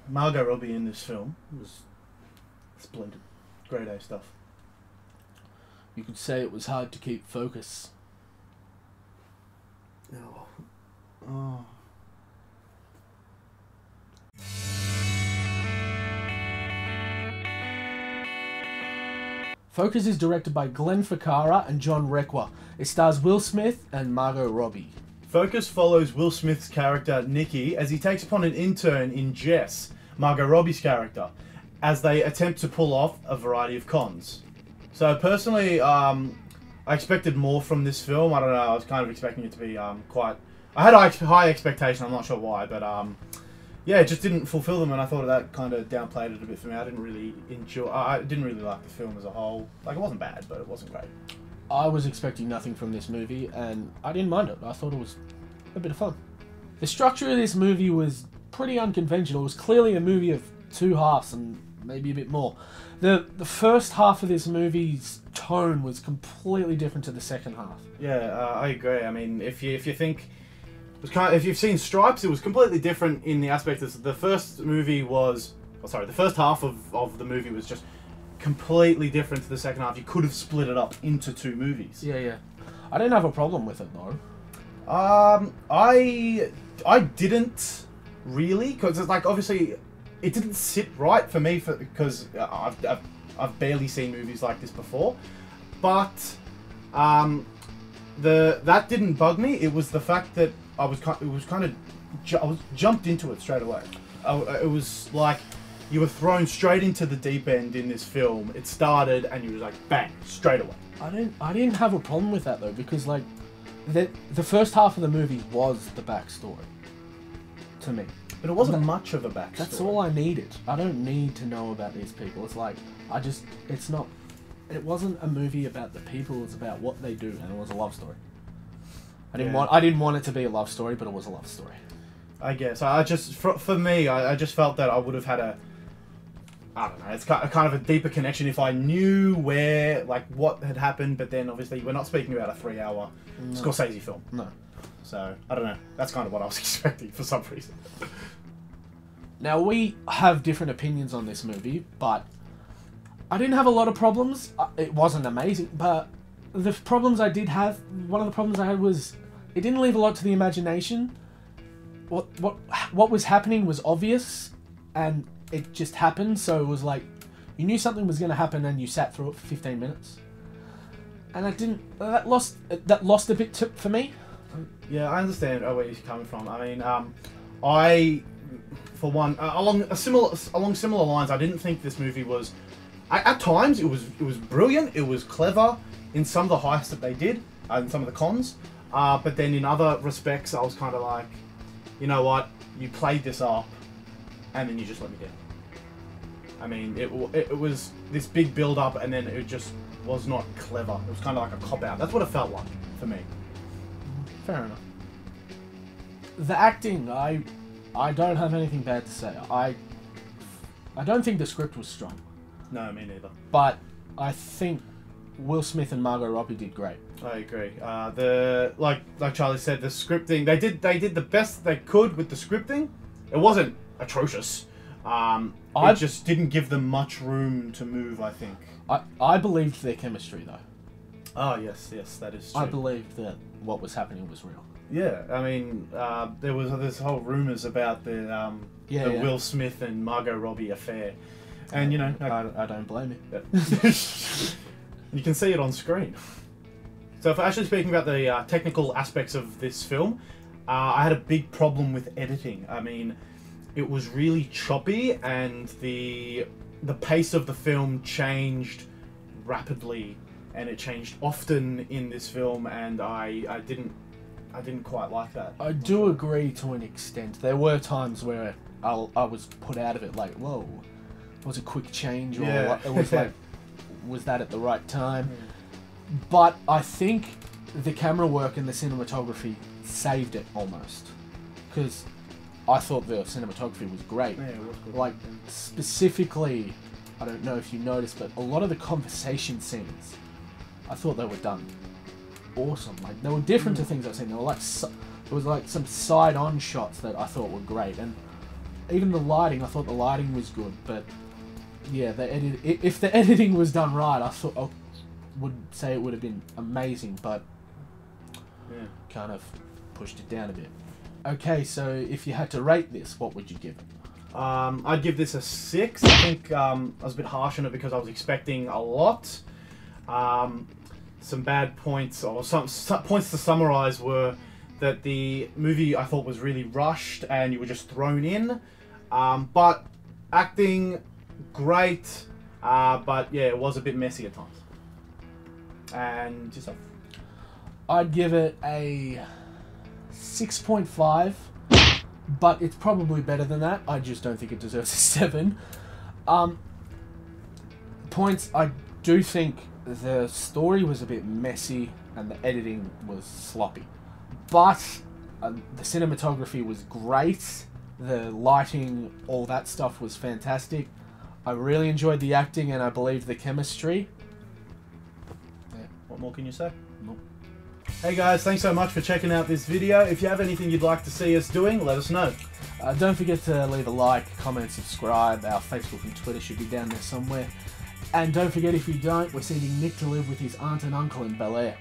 Margot Robbie in this film was splendid. Grade A stuff. You could say it was hard to keep focus. Oh. Focus is directed by Glenn Ficarra and John Requa. It stars Will Smith and Margot Robbie. Focus follows Will Smith's character, Nicky, as he takes upon an intern in Jess, Margot Robbie's character, as they attempt to pull off a variety of cons. So personally, I expected more from this film. I don't know, I was kind of expecting it to be quite... I had high expectation, I'm not sure why, but yeah, it just didn't fulfill them, and I thought that kind of downplayed it a bit for me. I didn't really enjoy... I didn't really like the film as a whole. Like, it wasn't bad, but it wasn't great. I was expecting nothing from this movie, and I didn't mind it. I thought it was a bit of fun. The structure of this movie was pretty unconventional. It was clearly a movie of two halves, and maybe a bit more. The first half of this movie's tone was completely different to the second half. Yeah, I agree. I mean, if you think... if you've seen Stripes, it was completely different in the aspect that the first movie was... the first half of the movie was just completely different to the second half. You could have split it up into two movies. Yeah. I didn't have a problem with it, though. I didn't really, because it's like, obviously, it didn't sit right for me because I've barely seen movies like this before. But that didn't bug me. It was the fact that I was jumped into it straight away. It was like you were thrown straight into the deep end in this film. It started and you was like bang, straight away. I didn't have a problem with that though, because like the first half of the movie was the backstory to me. But it wasn't much of a backstory. That's all I needed. I don't need to know about these people. It's like it wasn't a movie about the people. It's about what they do, and it was a love story. I didn't want it to be a love story, but it was a love story. I guess for me, I just felt that I would have had I don't know. It's kind of a deeper connection if I knew what had happened. But then obviously we're not speaking about a 3-hour Scorsese film. No. So I don't know. That's kind of what I was expecting for some reason. Now we have different opinions on this movie, but I didn't have a lot of problems. It wasn't amazing, but the problems I did have, one of the problems I had was it didn't leave a lot to the imagination. What was happening was obvious, and it just happened. So it was like you knew something was going to happen, and you sat through it for 15 minutes. And that lost a bit for me. Yeah, I understand where you're coming from. I mean, for one, along similar lines, I didn't think this movie was. At times, it was brilliant. It was clever in some of the heists that they did, and some of the cons. But then in other respects, I was kind of like, you know what? You played this up, and then you just let me down. I mean, it was this big build up, and then it just was not clever. It was kind of like a cop out. That's what it felt like for me. Fair enough. The acting, I don't have anything bad to say. I don't think the script was strong. No, me neither. But I think Will Smith and Margot Robbie did great. I agree. Like Charlie said, the scripting they did the best they could with the scripting. It wasn't atrocious. It just didn't give them much room to move, I think. I believed their chemistry though. Oh yes, that is true. I believed that what was happening was real. Yeah, I mean, there was this whole rumors about the Will Smith and Margot Robbie affair, and you know, I don't blame you. Yeah. You can see it on screen. So, for actually speaking about the technical aspects of this film, I had a big problem with editing. I mean, it was really choppy, and the pace of the film changed rapidly, and it changed often in this film, and I didn't quite like that. I do agree to an extent. There were times where I was put out of it, like, whoa, was a quick change, or it was like, was that at the right time? But I think the camera work and the cinematography saved it almost, because I thought the cinematography was great. Yeah, it was good. Like, specifically, I don't know if you noticed, but a lot of the conversation scenes, I thought they were done awesome. Like, they were different to things I've seen. They were like, there was like some side-on shots that I thought were great, and even the lighting, I thought the lighting was good, but yeah, if the editing was done right, I would say it would have been amazing, but yeah, kind of pushed it down a bit. Okay, so if you had to rate this, what would you give it? I'd give this a 6. I think I was a bit harsh on it because I was expecting a lot. Some bad points, or some points to summarize, were that the movie I thought was really rushed and you were just thrown in. But acting, great. But yeah, it was a bit messy at times. And yourself? I'd give it a 6.5, but it's probably better than that. I just don't think it deserves a 7. Points, I do think the story was a bit messy and the editing was sloppy. But the cinematography was great. The lighting, all that stuff was fantastic. I really enjoyed the acting and I believe the chemistry. Yeah. What more can you say? Nope. Hey guys, thanks so much for checking out this video. If you have anything you'd like to see us doing, let us know. Don't forget to leave a like, comment, subscribe. Our Facebook and Twitter should be down there somewhere. And don't forget, if you don't, we're sending Nick to live with his aunt and uncle in Bel Air.